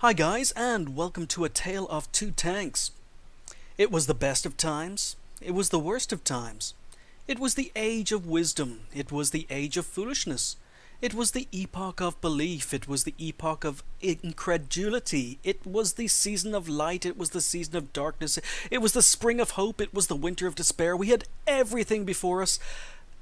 Hi guys, and welcome to A Tale of Two Tanks. It was the best of times, it was the worst of times. It was the age of wisdom, it was the age of foolishness. It was the epoch of belief, it was the epoch of incredulity. It was the season of light, it was the season of darkness. It was the spring of hope, it was the winter of despair. We had everything before us,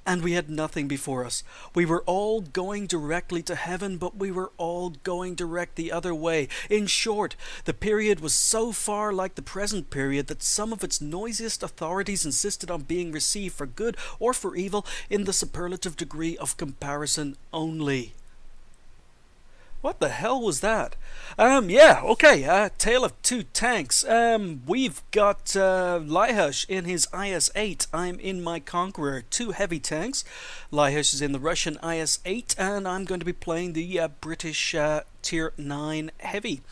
and we had nothing before us. We were all going directly to heaven, but we were all going direct the other way. In short, the period was so far like the present period that some of its noisiest authorities insisted on being received for good or for evil in the superlative degree of comparison only. What the hell was that? Tale of Two Tanks. We've got Lihush in his IS-8. I'm in my Conqueror. Two heavy tanks. Lihush is in the Russian IS-8, and I'm going to be playing the British Tier 9 Heavy.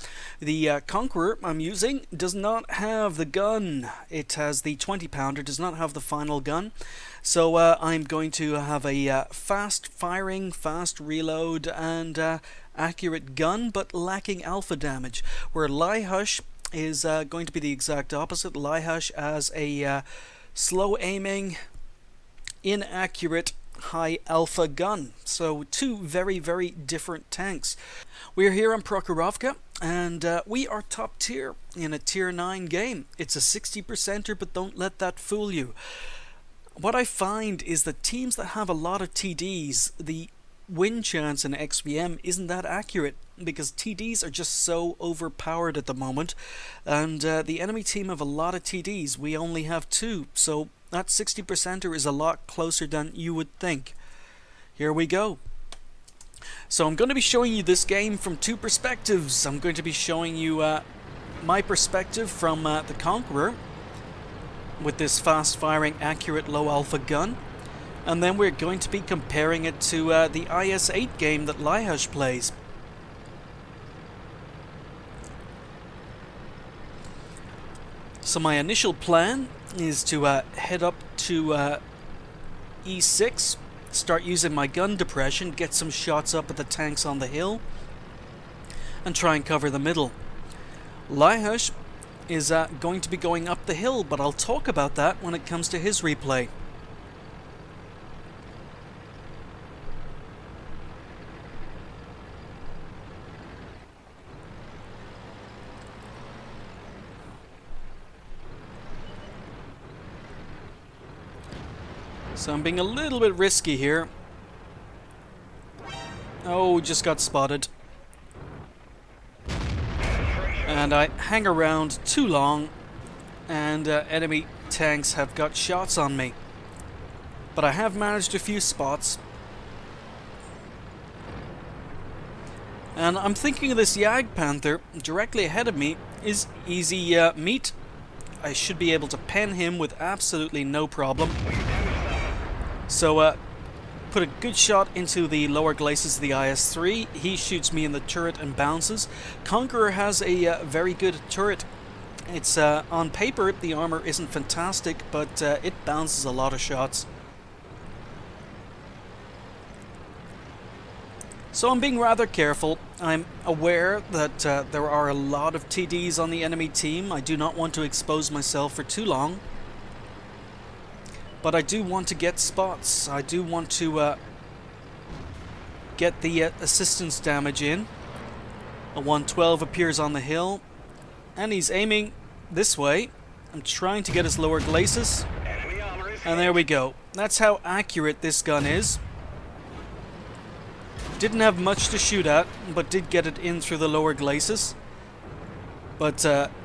The Conqueror I'm using does not have the gun. It has the 20-pounder, does not have the final gun. So I'm going to have a fast firing, fast reload, and accurate gun, but lacking alpha damage, where Lihush is going to be the exact opposite. Lihush as a slow aiming, inaccurate, high alpha gun. So two very, very different tanks. We're here on Prokhorovka, and we are top tier in a tier 9 game. It's a 60%er, but don't let that fool you. What I find is that teams that have a lot of TDs, the win chance in XVM isn't that accurate, because TDs are just so overpowered at the moment, and the enemy team have a lot of TDs. We only have two, so that 60%er is a lot closer than you would think. Here we go. So I'm going to be showing you this game from two perspectives. I'm going to be showing you my perspective from the Conqueror with this fast firing, accurate, low alpha gun. And then we're going to be comparing it to the IS-8 game that Lihush plays. So my initial plan is to head up to E6, start using my gun depression, get some shots up at the tanks on the hill, and try and cover the middle. Lihush is going to be going up the hill, but I'll talk about that when it comes to his replay. So I'm being a little bit risky here. Oh, just got spotted. And I hang around too long, and enemy tanks have got shots on me. But I have managed a few spots. And I'm thinking this Jagdpanther directly ahead of me is easy meat. I should be able to pen him with absolutely no problem. So put a good shot into the lower glacis of the IS-3. He shoots me in the turret and bounces. Conqueror has a very good turret. It's on paper the armor isn't fantastic, but it bounces a lot of shots. So I'm being rather careful. I'm aware that there are a lot of TDs on the enemy team. I do not want to expose myself for too long. But I do want to get spots. I do want to get the assistance damage in. A 112 appears on the hill, and he's aiming this way. I'm trying to get his lower glacis, and there we go. That's how accurate this gun is. Didn't have much to shoot at, but did get it in through the lower glacis. But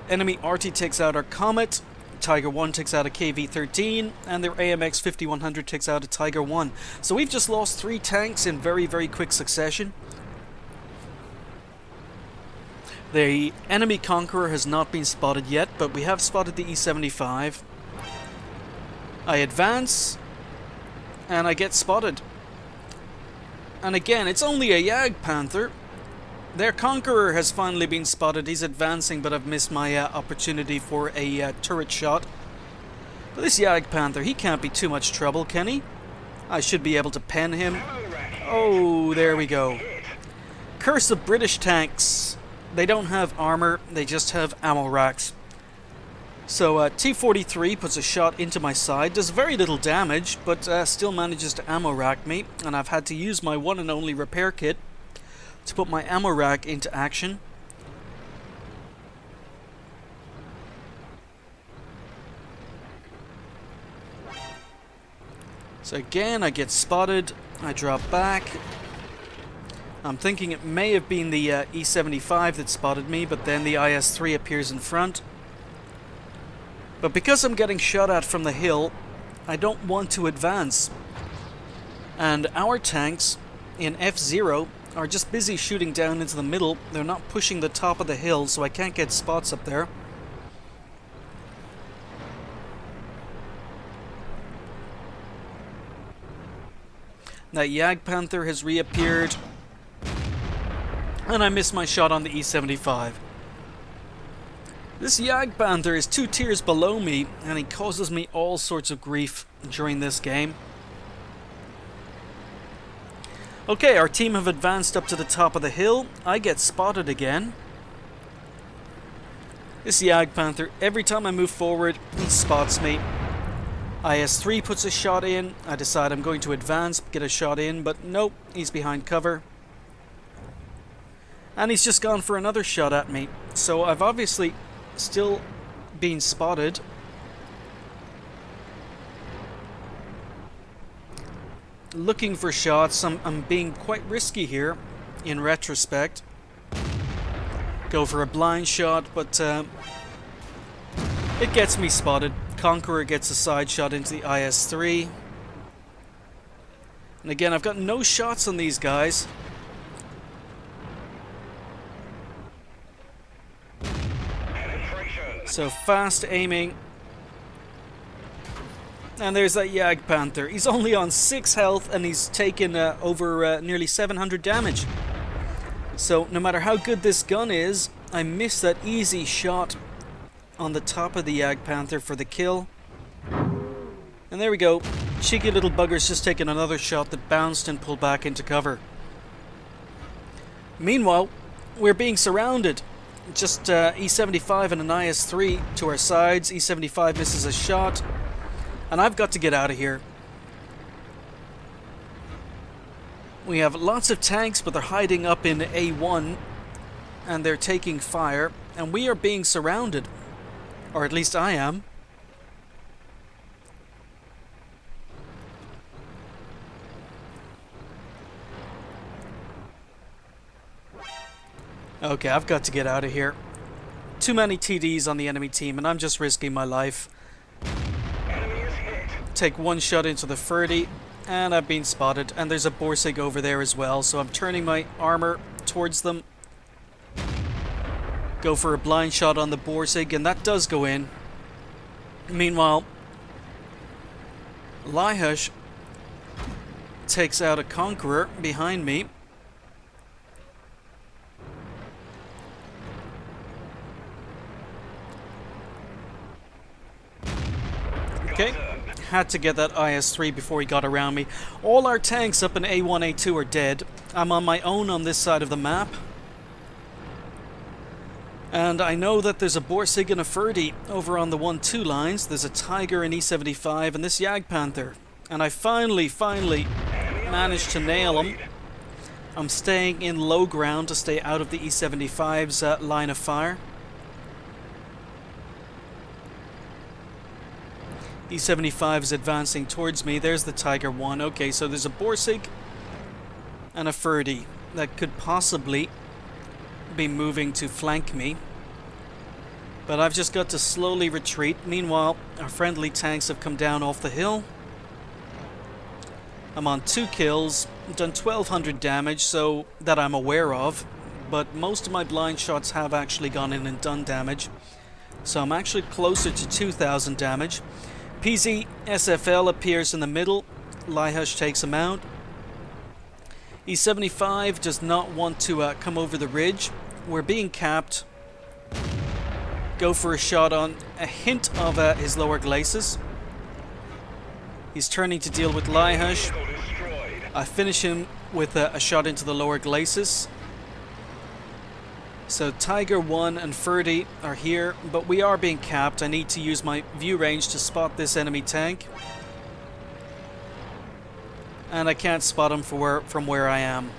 enemy Arty takes out our Comet. Tiger 1 takes out a KV-13, and their AMX 5100 takes out a Tiger 1. So we've just lost 3 tanks in very, very quick succession. The enemy Conqueror has not been spotted yet, but we have spotted the E-75. I advance, and I get spotted. And again, it's only a Jagdpanther. Their Conqueror has finally been spotted. He's advancing, but I've missed my opportunity for a turret shot. But this Jagdpanther, he can't be too much trouble, can he? I should be able to pen him. Oh, there we go. Curse of British tanks. They don't have armor, they just have ammo racks. So T-43 puts a shot into my side, does very little damage, but still manages to ammo rack me, and I've had to use my one and only repair kit to put my ammo rack into action. So again, I get spotted, I drop back. I'm thinking it may have been the E-75 that spotted me, but then the IS-3 appears in front. But because I'm getting shot at from the hill, I don't want to advance. And our tanks in F0 are just busy shooting down into the middle. They're not pushing the top of the hill, so I can't get spots up there. That Jagdpanther has reappeared. And I missed my shot on the E-75. This Jagdpanther is 2 tiers below me, and he causes me all sorts of grief during this game. Okay, our team have advanced up to the top of the hill. I get spotted again. This Jagdpanther, every time I move forward, he spots me. IS-3 puts a shot in. I decide I'm going to advance, get a shot in, but nope, he's behind cover. And he's just gone for another shot at me. So I've obviously still been spotted. Looking for shots. I'm being quite risky here in retrospect. Go for a blind shot, but it gets me spotted. Conqueror gets a side shot into the IS-3. And again, I've got no shots on these guys. So fast aiming. And there's that Jagdpanther. He's only on 6 health and he's taken over nearly 700 damage. So no matter how good this gun is, I missed that easy shot on the top of the Jagdpanther for the kill. And there we go. Cheeky little bugger's just taken another shot that bounced and pulled back into cover. Meanwhile, we're being surrounded. Just E-75 and an IS-3 to our sides. E-75 misses a shot. And I've got to get out of here. We have lots of tanks, but they're hiding up in A1. And they're taking fire. And we are being surrounded. Or at least I am. Okay, I've got to get out of here. Too many TDs on the enemy team, and I'm just risking my life. Take one shot into the 30, and I've been spotted. And there's a Borsig over there as well, so I'm turning my armor towards them. Go for a blind shot on the Borsig, and that does go in. Meanwhile, Lihush takes out a Conqueror behind me. Okay, had to get that IS-3 before he got around me. All our tanks up in A1, A2 are dead. I'm on my own on this side of the map. And I know that there's a Borsig and a Ferdy over on the 1-2 lines. There's a Tiger and E-75 and this Jagdpanther. And I finally managed to nail him. I'm staying in low ground to stay out of the E-75's line of fire. E-75 is advancing towards me. There's the Tiger 1. Okay, so there's a Borsig and a Ferdy that could possibly be moving to flank me. But I've just got to slowly retreat. Meanwhile, our friendly tanks have come down off the hill. I'm on 2 kills, done 1200 damage, so that I'm aware of. But most of my blind shots have actually gone in and done damage. So I'm actually closer to 2000 damage. PZ SFL appears in the middle. Lihush takes him out. E-75 does not want to come over the ridge. We're being capped. Go for a shot on a hint of his lower glacis. He's turning to deal with Lihush. I finish him with a shot into the lower glacis. So Tiger 1 and Ferdy are here, but we are being capped. I need to use my view range to spot this enemy tank. And I can't spot him from where I am.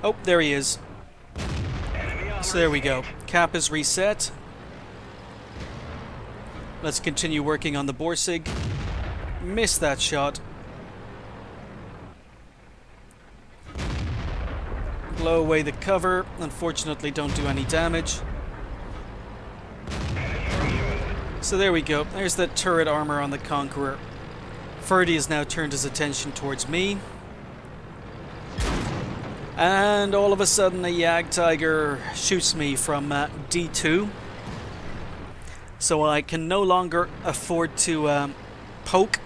Oh, there he is. So there we go. Cap is reset. Let's continue working on the Borsig. Missed that shot. Blow away the cover. Unfortunately, don't do any damage. So there we go. There's that turret armor on the Conqueror. Ferdy has now turned his attention towards me. And all of a sudden a Yag Tiger shoots me from D2. So I can no longer afford to poke.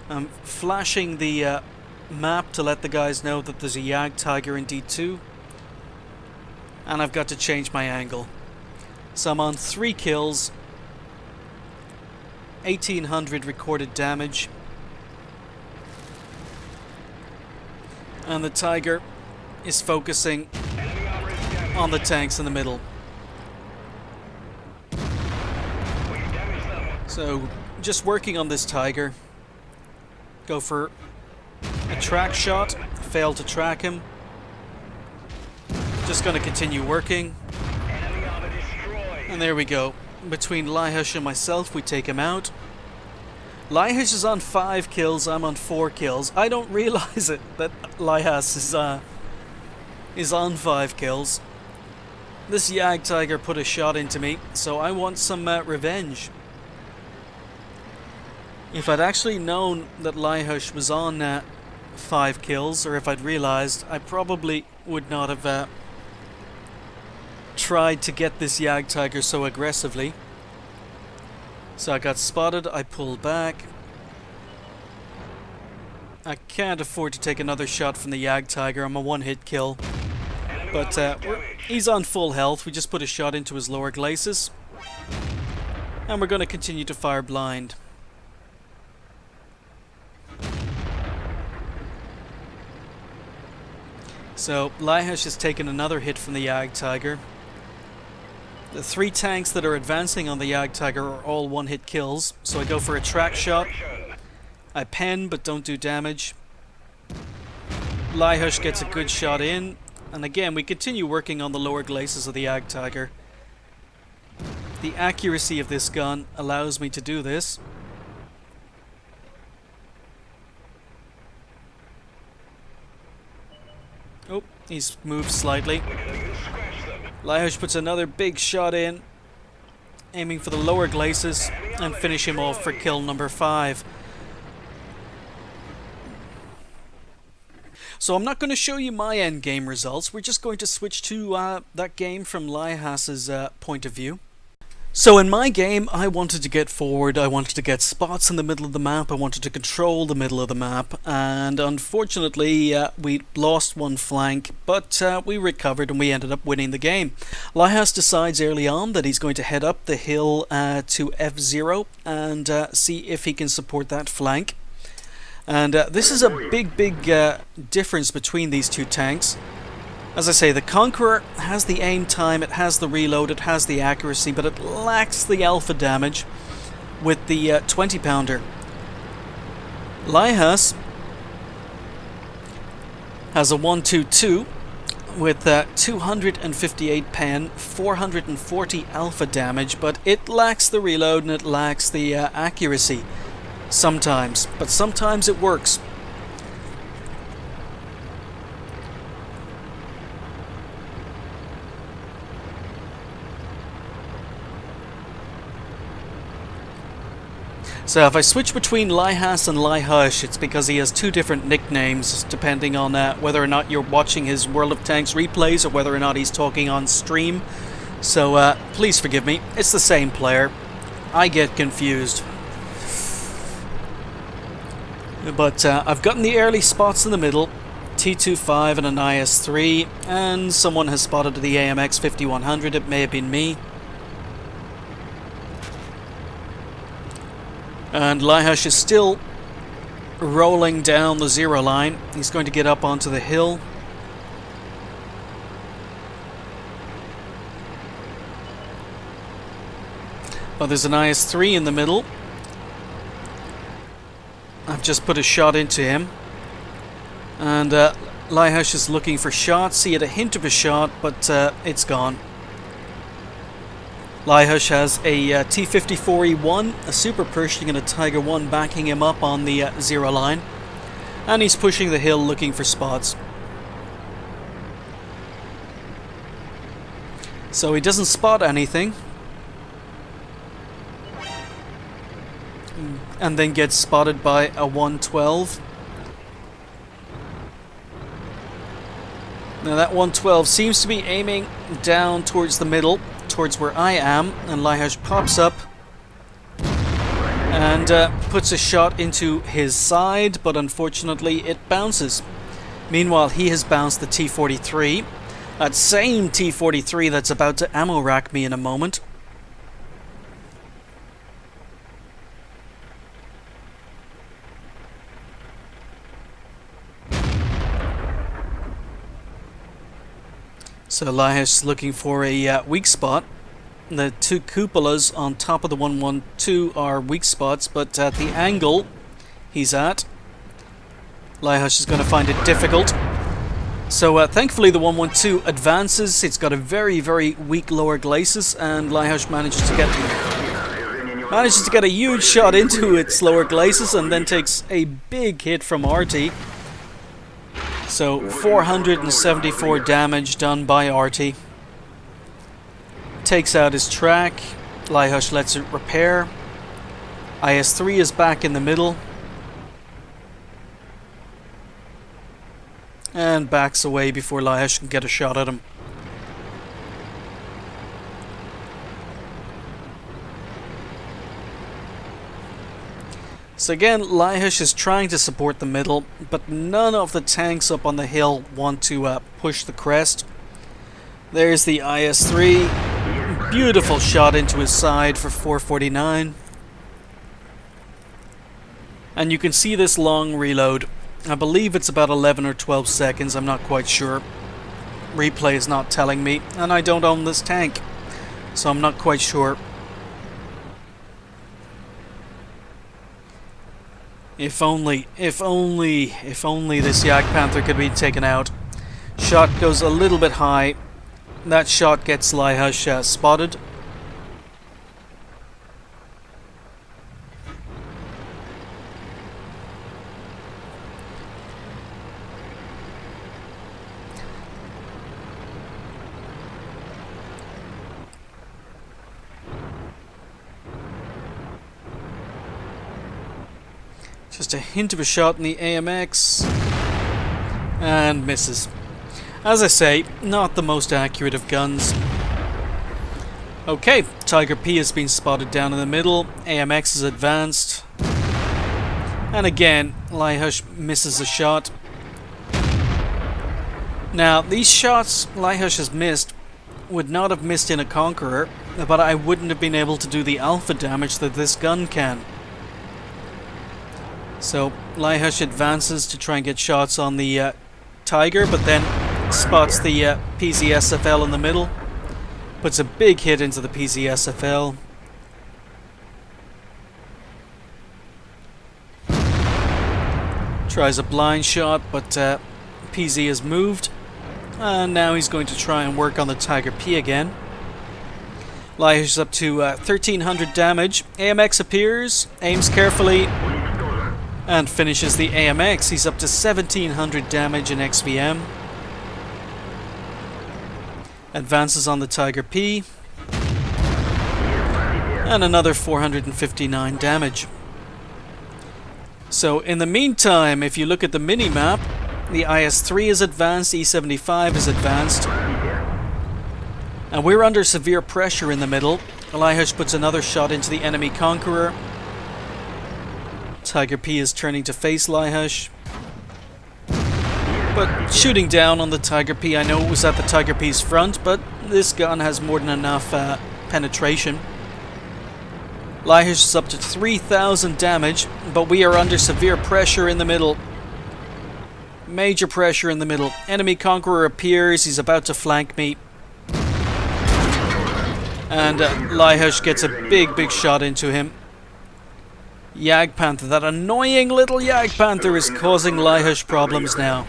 I'm flashing the map to let the guys know that there's a Yag Tiger in D2. And I've got to change my angle. So I'm on 3 kills. 1800 recorded damage. And the Tiger is focusing on the tanks in the middle. So, just working on this Tiger. Go for a track shot. Fail to track him. Just going to continue working. And there we go. Between Laihush and myself, we take him out. Laihush is on 5 kills, I'm on 4 kills. I don't realize it, that Laihush is on 5 kills. This Yag Tiger put a shot into me, so I want some revenge. If I'd actually known that Laihush was on 5 kills, or if I'd realized, I probably would not have tried to get this Yag Tiger so aggressively. So I got spotted, I pulled back. I can't afford to take another shot from the Yag Tiger, I'm a one-hit kill. But he's on full health, we just put a shot into his lower glacis. And we're going to continue to fire blind. So Laihush has taken another hit from the Yag Tiger. The 3 tanks that are advancing on the Yag Tiger are all one-hit kills, so I go for a track shot. I pen, but don't do damage. Laihush gets a good shot in, and again we continue working on the lower glacis of the Yag Tiger. The accuracy of this gun allows me to do this. Oh, he's moved slightly. Laihush puts another big shot in, aiming for the lower glacis, and finish him off for kill number 5. So I'm not going to show you my end game results, we're just going to switch to that game from Laihush's point of view. So in my game, I wanted to get forward, I wanted to get spots in the middle of the map, I wanted to control the middle of the map, and unfortunately we lost one flank, but we recovered and we ended up winning the game. Laihush decides early on that he's going to head up the hill to F0 and see if he can support that flank. And this is a big difference between these two tanks. As I say, the Conqueror has the aim time, it has the reload, it has the accuracy, but it lacks the alpha damage with the 20-pounder. Laihush has a 122 with 258 pen, 440 alpha damage, but it lacks the reload and it lacks the accuracy sometimes, but sometimes it works. So if I switch between Laihush and Laihush, it's because he has 2 different nicknames depending on whether or not you're watching his World of Tanks replays or whether or not he's talking on stream. So please forgive me, it's the same player. I get confused. But I've gotten the early spots in the middle, T25 and an IS-3, and someone has spotted the AMX 5100, it may have been me. And Laihush is still rolling down the 0 line. He's going to get up onto the hill. But there's an IS-3 in the middle. I've just put a shot into him. And Laihush is looking for shots. He had a hint of a shot, but it's gone. Laihush has a T-54E1, a Super Pershing, and a Tiger 1 backing him up on the 0 line. And he's pushing the hill looking for spots. So he doesn't spot anything. And then gets spotted by a 112. Now that 112 seems to be aiming down towards the middle, towards where I am, and Laihush pops up and puts a shot into his side, but unfortunately it bounces. Meanwhile, he has bounced the T-43, that same T-43 that's about to ammo rack me in a moment. So Laihush is looking for a weak spot. The two cupolas on top of the 112 are weak spots, but at the angle he's at, Laihush is going to find it difficult. So thankfully the 112 advances. It's got a very, very weak lower glacis, and Laihush manages to get a huge shot into its lower glacis, and then takes a big hit from RT. So 474 damage done by RT. Takes out his track. Laihush lets it repair. IS-3 is back in the middle. And backs away before Laihush can get a shot at him. So again, Laihush is trying to support the middle, but none of the tanks up on the hill want to push the crest. There's the IS-3. Beautiful shot into his side for 449. And you can see this long reload. I believe it's about 11 or 12 seconds, I'm not quite sure. Replay is not telling me, and I don't own this tank, so I'm not quite sure. If only this Yak Panther could be taken out. Shot goes a little bit high. That shot gets Laihush spotted. Just a hint of a shot in the AMX, and misses. As I say, not the most accurate of guns. Okay, Tiger P has been spotted down in the middle, AMX is advanced, and again, Laihush misses a shot. Now, these shots Laihush has missed would not have missed in a Conqueror, but I wouldn't have been able to do the alpha damage that this gun can. So Laihush advances to try and get shots on the Tiger, but then spots the PZSFL in the middle. Puts a big hit into the PZSFL. Tries a blind shot, but PZ has moved. And now he's going to try and work on the Tiger P again. Laihush is up to 1300 damage. AMX appears, aims carefully, and finishes the AMX. He's up to 1700 damage in XVM. Advances on the Tiger P. And another 459 damage. So in the meantime, if you look at the mini-map, the IS-3 is advanced, E-75 is advanced. And we're under severe pressure in the middle. Laihush puts another shot into the enemy Conqueror. Tiger P is turning to face Laihush, but shooting down on the Tiger P. I know it was at the Tiger P's front, but this gun has more than enough penetration. Laihush is up to 3000 damage, but we are under severe pressure in the middle. Major pressure in the middle. Enemy Conqueror appears, he's about to flank me. And Laihush gets a big shot into him. Jagdpanther, that annoying little Jagdpanther, is causing Laihush problems now.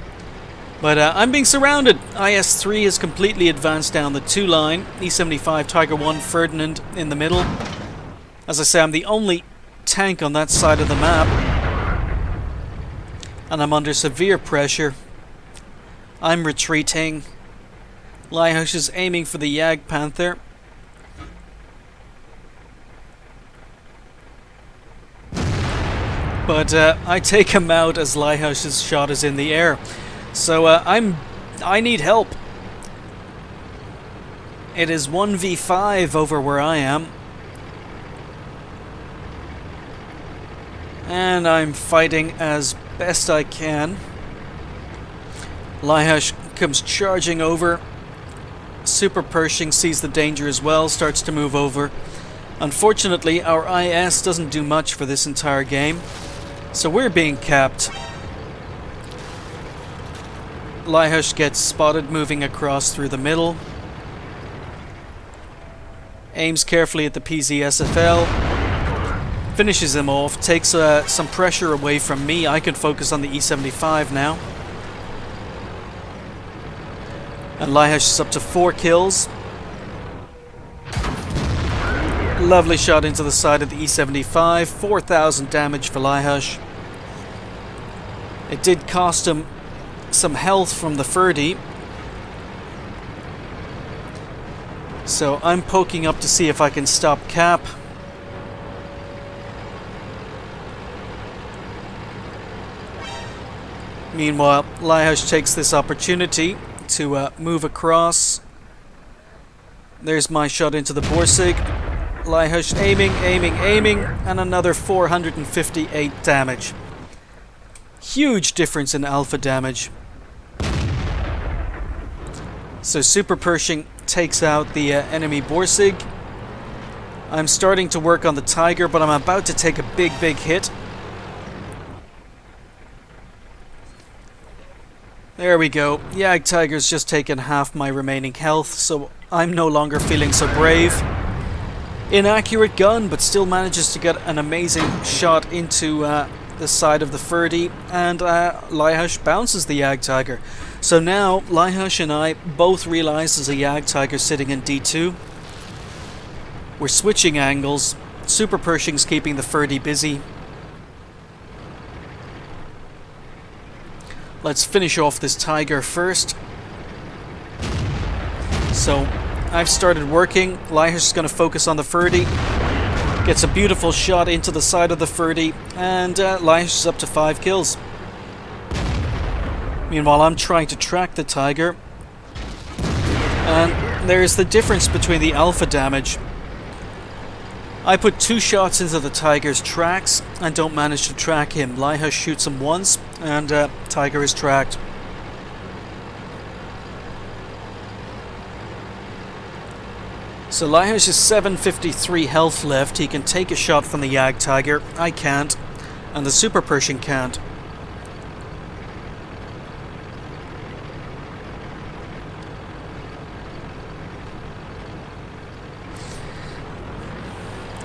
But I'm being surrounded. IS-3 is completely advanced down the 2 line. E-75 Tiger 1 Ferdinand in the middle. As I say, I'm the only tank on that side of the map. And I'm under severe pressure. I'm retreating. Laihush is aiming for the Jagdpanther. But I take him out as Laihush's shot is in the air. So I need help. It is 1v5 over where I am. And I'm fighting as best I can. Laihush comes charging over. Super Pershing sees the danger as well, starts to move over. Unfortunately, our IS doesn't do much for this entire game. So we're being capped. Laihush gets spotted moving across through the middle. Aims carefully at the PZSFL. Finishes him off. Takes some pressure away from me. I can focus on the E-75 now. And Laihush is up to 4 kills. Lovely shot into the side of the E-75. 4,000 damage for Laihush. It did cost him some health from the Ferdy. So I'm poking up to see if I can stop Cap. Meanwhile, Laihush takes this opportunity to move across. There's my shot into the Borsig. Laihush aiming, and another 458 damage. Huge difference in alpha damage. So Super Pershing takes out the enemy Borsig. I'm starting to work on the Tiger, but I'm about to take a big hit. There we go. Jagdtiger's just taken half my remaining health, so I'm no longer feeling so brave. Inaccurate gun, but still manages to get an amazing shot into the side of the Ferdy, and Laihush bounces the Jagdtiger. So now Laihush and I both realize there's a Jagdtiger sitting in D2. We're switching angles. Super Pershing's keeping the Ferdy busy. Let's finish off this Tiger first. So I've started working. Laihush is going to focus on the Ferdy. Gets a beautiful shot into the side of the Ferdy, and Laihush is up to 5 kills. Meanwhile, I'm trying to track the Tiger. And there's the difference between the alpha damage. I put 2 shots into the Tiger's tracks and don't manage to track him. Laihush shoots him once, and Tiger is tracked. So Laihush has 753 health left. He can take a shot from the Jagdtiger. I can't, and the Super Pershing can't.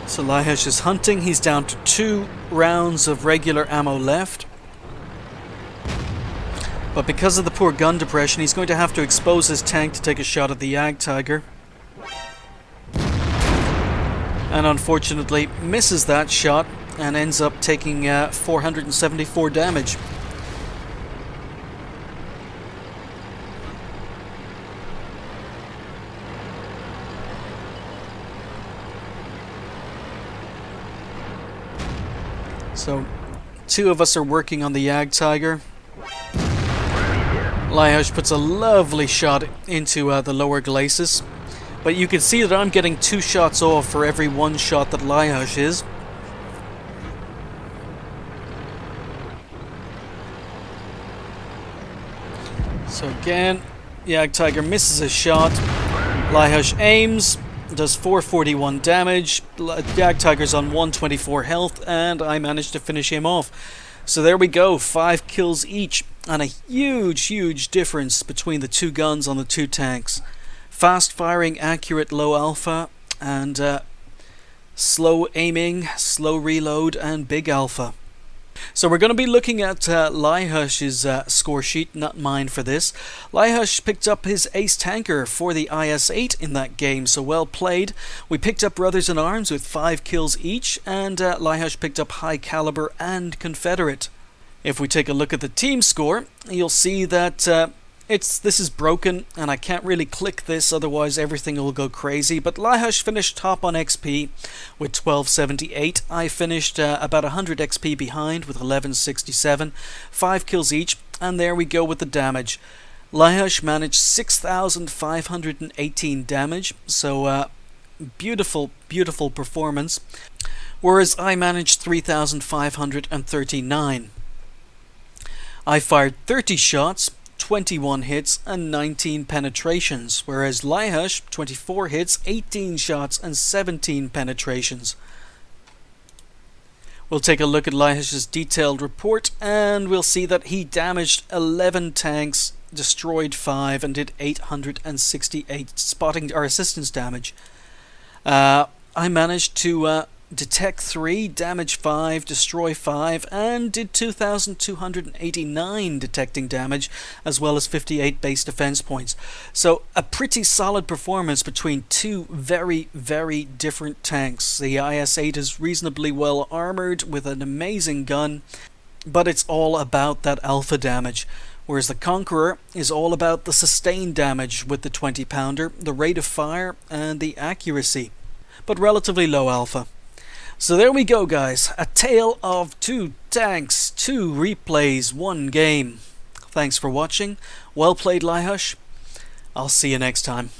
So Laihush is hunting. He's down to 2 rounds of regular ammo left. But because of the poor gun depression, he's going to have to expose his tank to take a shot at the Jagdtiger. And unfortunately misses that shot and ends up taking 474 damage. So 2 of us are working on the Jagdtiger. Laihush puts a lovely shot into the lower glacis. But you can see that I'm getting 2 shots off for every 1 shot that Laihush is. So again, Jagdtiger misses a shot. Laihush aims, does 441 damage. Jagdtiger's on 124 health, and I managed to finish him off. So there we go, 5 kills each, and a huge difference between the 2 guns on the 2 tanks. Fast firing, accurate, low alpha, and slow aiming, slow reload, and big alpha. So we're going to be looking at Laihush's score sheet, not mine for this. Laihush picked up his ace tanker for the IS-8 in that game, so well played. We picked up Brothers in Arms with 5 kills each, and Laihush picked up High Caliber and Confederate. If we take a look at the team score, you'll see that this is broken, and I can't really click this, otherwise everything will go crazy. But Laihush finished top on XP with 1278. I finished about 100 XP behind with 1167, 5 kills each, and there we go with the damage. Laihush managed 6,518 damage, so beautiful, beautiful performance. Whereas I managed 3,539. I fired 30 shots, 21 hits and 19 penetrations, whereas Laihush 24 hits, 18 shots and 17 penetrations. We'll take a look at Laihush's detailed report, and we'll see that he damaged 11 tanks, destroyed 5 and did 868 spotting or assistance damage. I managed to detect 3, damage 5, destroy 5, and did 2,289 detecting damage, as well as 58 base defense points. So a pretty solid performance between two very, very different tanks. The IS-8 is reasonably well armored with an amazing gun, but it's all about that alpha damage. Whereas the Conqueror is all about the sustained damage with the 20-pounder, the rate of fire, and the accuracy, but relatively low alpha. So there we go, guys. A tale of 2 tanks, 2 replays, 1 game. Thanks for watching. Well played, Laihush. I'll see you next time.